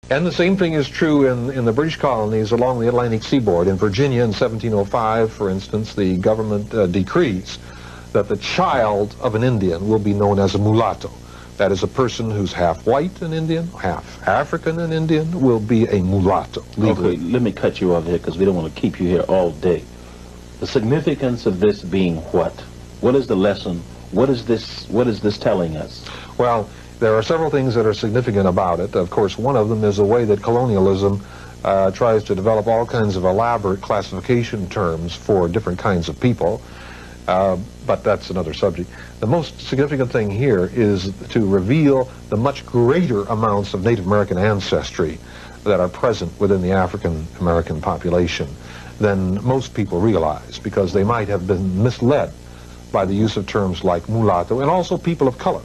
And the same thing is true in the British colonies along the Atlantic seaboard. In Virginia in 1705, for instance, the government decrees that the child of an Indian will be known as a mulatto. That is, a person who's half white and Indian, half African and Indian will be a mulatto legally. Okay, let me cut you off here because we don't want to keep you here all day. The significance of this being what? What is the lesson? What is this telling us? Well, there are several things that are significant about it. Of course, one of them is the way that colonialism tries to develop all kinds of elaborate classification terms for different kinds of people. But that's another subject. The most significant thing here is to reveal the much greater amounts of Native American ancestry that are present within the African American population than most people realize, because they might have been misled by the use of terms like mulatto and also people of color.